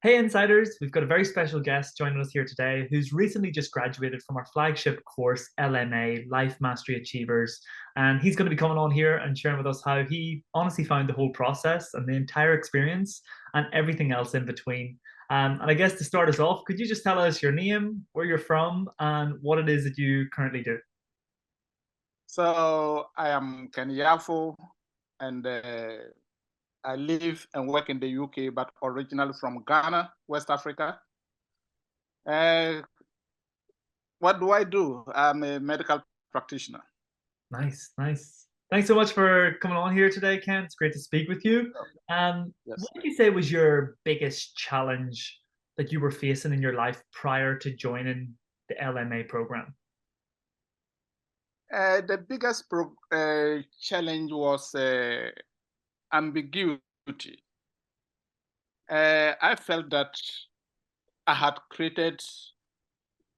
Hey Insiders, we've got a very special guest joining us here today who's recently just graduated from our flagship course, LMA, Life Mastery Achievers. And he's going to be coming on here and sharing with us how he honestly found the whole process and the entire experience and everything else in between. And I guess to start us off, could you just tell us your name, where you're from, and what it is that you currently do? So I am Ken Yafo, and I live and work in the UK, but originally from Ghana, West Africa. Uh, what do I do? I'm a medical practitioner. Nice, nice. Thanks so much for coming on here today, Ken. It's great to speak with you. Yes. What would you say was your biggest challenge that you were facing in your life prior to joining the LMA program? The biggest challenge was ambiguity. I felt that I had created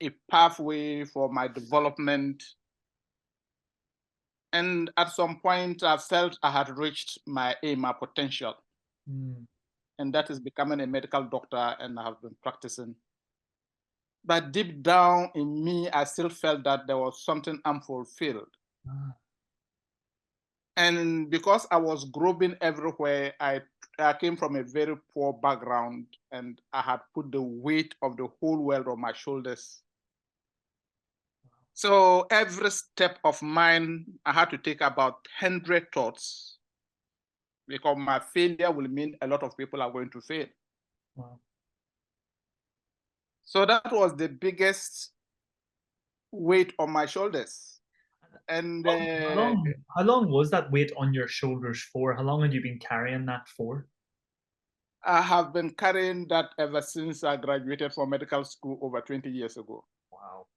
a pathway for my development. And at some point, I felt I had reached my aim, my potential. Mm, And that is becoming a medical doctor, and I have been practicing. But deep down in me, I still felt that there was something unfulfilled. ah, And because I was groping everywhere, I came from a very poor background, and I had put the weight of the whole world on my shoulders. So every step of mine, I had to take about 100 thoughts, because my failure will mean a lot of people are going to fail. wow. So that was the biggest weight on my shoulders. And How long was that weight on your shoulders for? How long had you been carrying that for? I have been carrying that ever since I graduated from medical school over 20 years ago, Wow.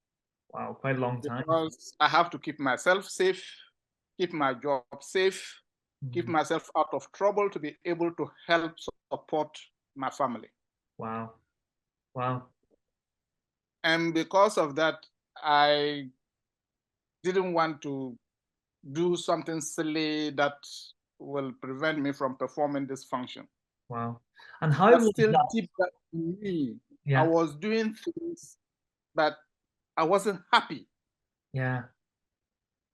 Wow, quite a long time. because I have to keep myself safe, keep my job safe, keep Mm, myself out of trouble to be able to help support my family. wow. Wow. And because of that, I didn't want to do something silly that will prevent me from performing this function. Wow. And how But was still, that? deep down in me, I Yeah. was doing things, but I wasn't happy. Yeah.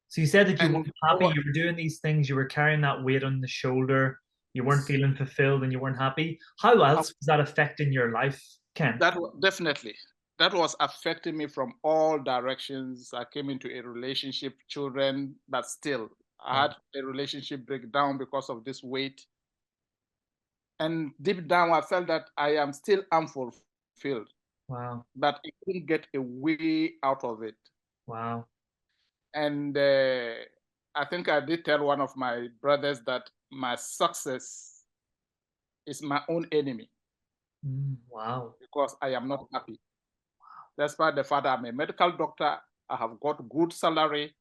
So you said that you And weren't happy, you were doing these things, you were carrying that weight on the shoulder, you weren't feeling fulfilled and you weren't happy. How else was that affecting your life, Ken? definitely, that was affecting me from all directions. I came into a relationship, children, but still, I Wow. had a relationship breakdown because of this weight. And deep down, I felt that I am still unfulfilled, Wow. but I couldn't get a way out of it. Wow. And I think I did tell one of my brothers that my success is my own enemy, Wow. because I am not happy. Despite the fact that I'm a medical doctor, I have got good salary,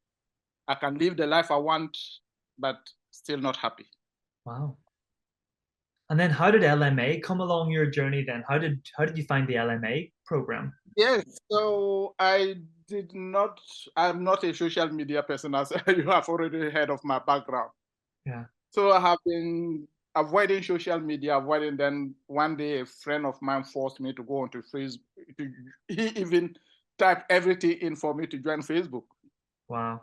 I can live the life I want, but still not happy. Wow. And then how did LMA come along your journey then? How did you find the LMA program? Yes, so I'm not a social media person, as you have already heard of my background. Yeah. So I have been avoiding social media, avoiding. Then one day, a friend of mine forced me to go onto Facebook. He even typed everything in for me to join Facebook. Wow.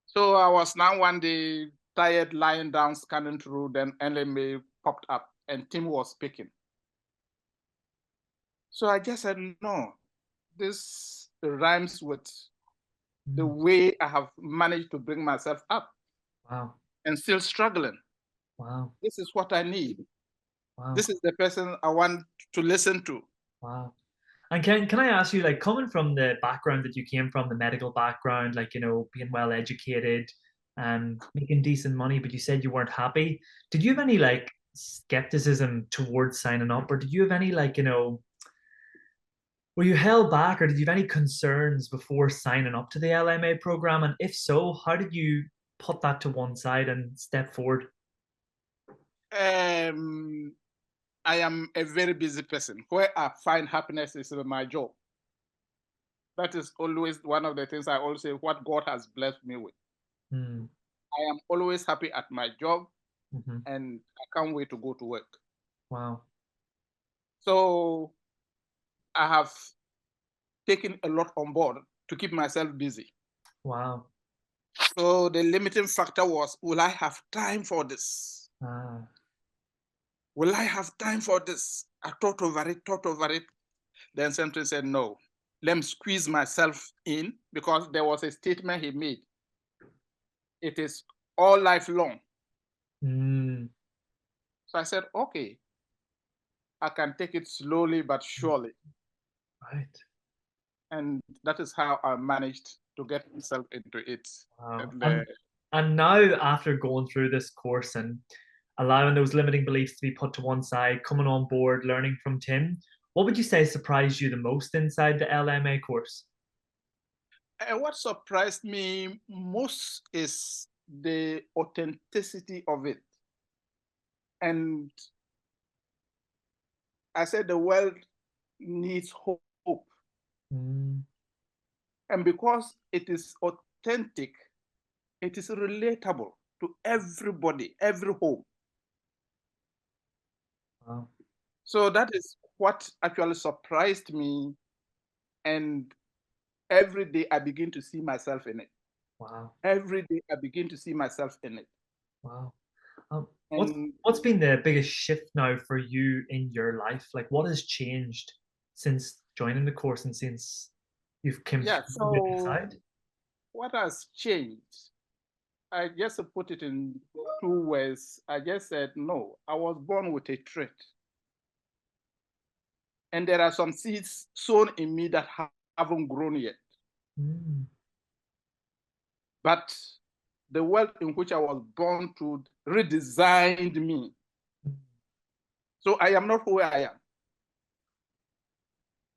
So I was now one day tired, lying down, scanning through. Then LMA popped up, and Tim was speaking. So I just said, no, this rhymes with the Mm, way I have managed to bring myself up wow. and still struggling. Wow. This is what I need. Wow. This is the person I want to listen to. Wow. And can I ask you, like, coming from the background that you came from, the medical background, like, being well educated and making decent money, but you said you weren't happy. Did you have any like skepticism towards signing up, or did you have any like, were you held back, or did you have any concerns before signing up to the LMA program? And if so, how did you put that to one side and step forward? Um, I am a very busy person. Where I find happiness is in my job. That is always one of the things I always say, what God has blessed me with. Hmm. I am always happy at my job, Hmm. and I can't wait to go to work. Wow. So I have taken a lot on board to keep myself busy. Wow. So the limiting factor was, will I have time for this? Ah. Will I have time for this? I thought over it. Then something said, no, let me squeeze myself in, because there was a statement he made. It is all life long. Mm. So I said, okay, I can take it slowly but surely. Right. And that is how I managed to get myself into it. Wow. And And now after going through this course and allowing those limiting beliefs to be put to one side, coming on board, learning from Tim, what would you say surprised you the most inside the LMA course? what surprised me most is the authenticity of it. And I said the world needs hope. Mm. And because it is authentic, it is relatable to everybody, every home. Wow. So that is what actually surprised me. And every day I begin to see myself in it. Wow. Every day I begin to see myself in it. Wow. What's And what's been the biggest shift now for you in your life? Like, what has changed since joining the course and since you've come yeah, completely so inside? what has changed? I just put it in two words. I just said, no, I was born with a trait. And there are some seeds sown in me that haven't grown yet. Mm. But the world in which I was born to redesigned me. So I am not who I am.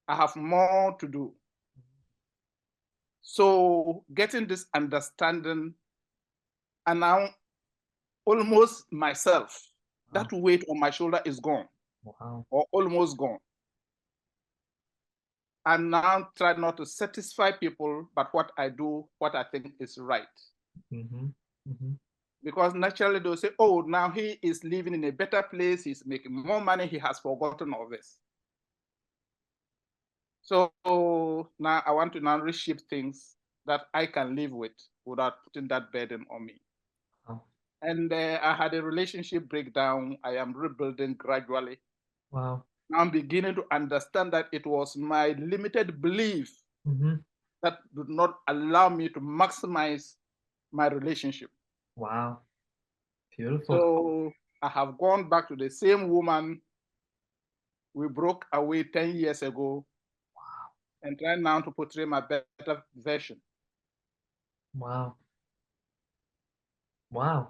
I have more to do. So getting this understanding, and now almost myself, Wow. that weight on my shoulder is gone, Wow. or almost gone. And now try not to satisfy people, but what I do, what I think is right. Mm-hmm. Mm-hmm. Because naturally they'll say, oh, now he is living in a better place, he's making more money, he has forgotten all this. So now I want to now reshape things that I can live with without putting that burden on me. Wow. And I had a relationship breakdown. I am rebuilding gradually. Wow. Now I'm beginning to understand that it was my limited belief Mm-hmm. that did not allow me to maximize my relationship. Wow. Beautiful. So I have gone back to the same woman we broke away 10 years ago and trying now to portray my better version. Wow. Wow.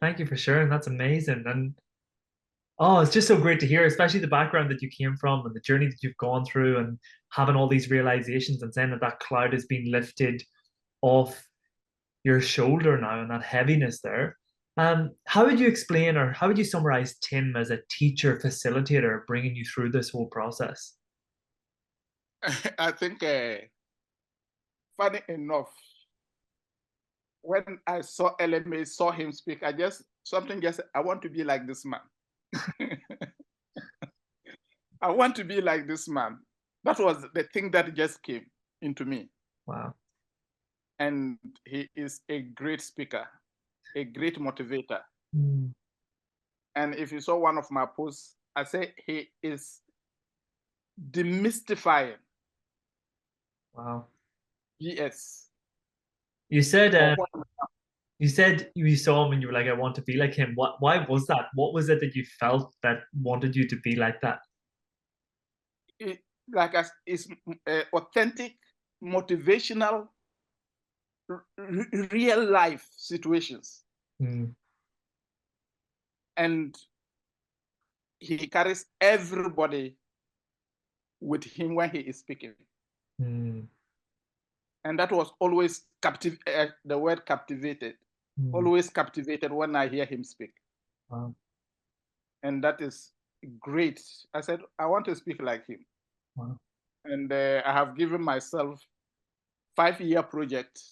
Thank you for sharing. That's amazing. And oh, it's just so great to hear, especially the background that you came from and the journey that you've gone through and having all these realizations and saying that that cloud has been lifted off your shoulder now and that heaviness there. How would you explain or how would you summarize Tim as a teacher facilitator bringing you through this whole process? I think, funny enough, when I saw LMA, saw him speak, I want to be like this man. I want to be like this man. That was the thing that just came into me. Wow. And he is a great speaker, a great motivator. Mm. And if you saw one of my posts, I say he is demystifying Wow. BS. You said Or uh, what, you said you saw him and you were like, I want to be like him. Why was that? What was it that you felt that wanted you to be like that? it, like as is authentic, motivational, real life situations. Mm. And he carries everybody with him when he is speaking. Mm. And that was always the word captivated, Mm. always captivated when I hear him speak. Wow. And that is great. I said, I want to speak like him. Wow. And I have given myself 5-year project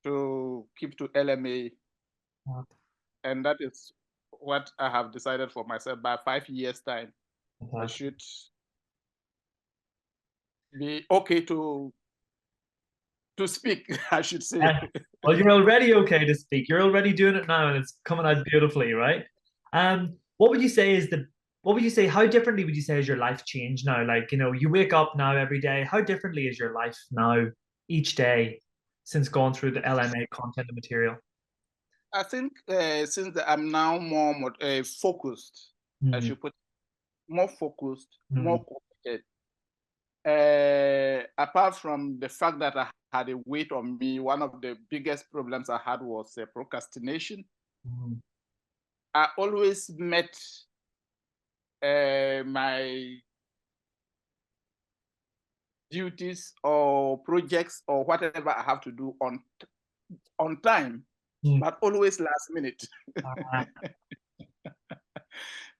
to keep to LMA. Wow. And that is what I have decided for myself. By 5 years' time, I should be okay to speak, I should say. Yeah. Well, you're already okay to speak. You're already doing it now, and it's coming out beautifully, right? What would you say is the what would you say, how differently would you say has your life changed now? Like, you wake up now every day. How differently is your life now each day since going through the LMA content and material? I think since I'm now more focused, I Mm, should put more focused, mm, more committed. Apart from the fact that I had a weight on me, one of the biggest problems I had was procrastination. mm, I always met my duties or projects or whatever I have to do on time, mm. but always last minute. Ah,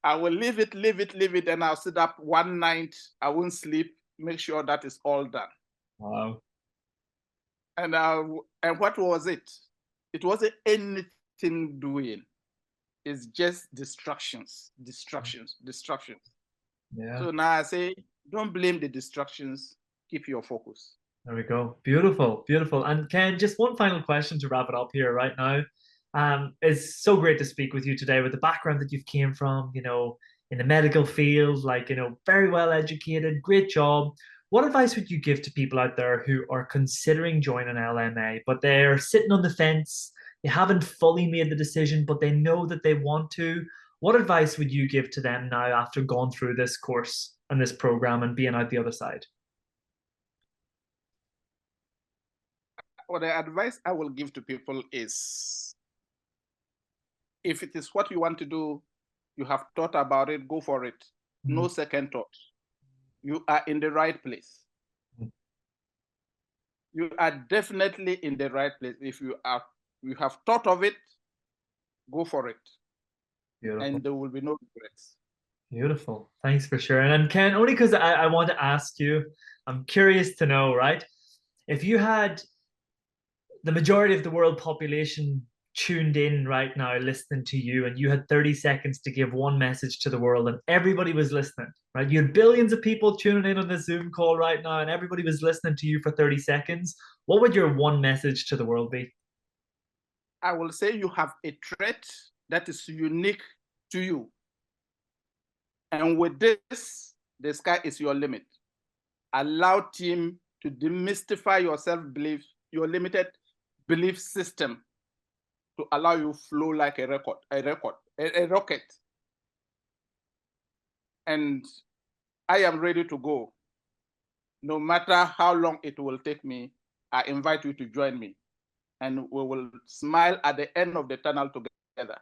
I will leave it, and I'll sit up one night. I won't sleep. Make sure that is all done. wow. And what was it? It wasn't anything doing. It's just distractions. Yeah. So now I say, don't blame the distractions. Keep your focus. There we go. Beautiful, beautiful. And Ken, just one final question to wrap it up here right now. It's so great to speak with you today with the background that you've came from, in the medical field, like, very well educated, great job. What advice would you give to people out there who are considering joining LMA, but they're sitting on the fence? They haven't fully made the decision, but they know that they want to. What advice would you give to them now after going through this course and this program and being out the other side? Well, the advice I will give to people is, if it is what you want to do, you have thought about it, go for it. No Mm, second thought. You are in the right place. mm, You are definitely in the right place. If you have thought of it, go for it. beautiful. And there will be no regrets. Beautiful. Thanks for sharing. And Ken, only because I want to ask you, I'm curious to know, right? If you had the majority of the world population tuned in right now listening to you, and you had 30 seconds to give one message to the world, and everybody was listening, right? You had billions of people tuning in on this Zoom call right now, and everybody was listening to you for 30 seconds. What would your one message to the world be? I will say you have a trait that is unique to you. And with this, the sky is your limit. Allow team to demystify your self-belief, your limited belief system, to allow you flow like a rocket. And I am ready to go. No matter how long it will take me, I invite you to join me. And we will smile at the end of the tunnel together.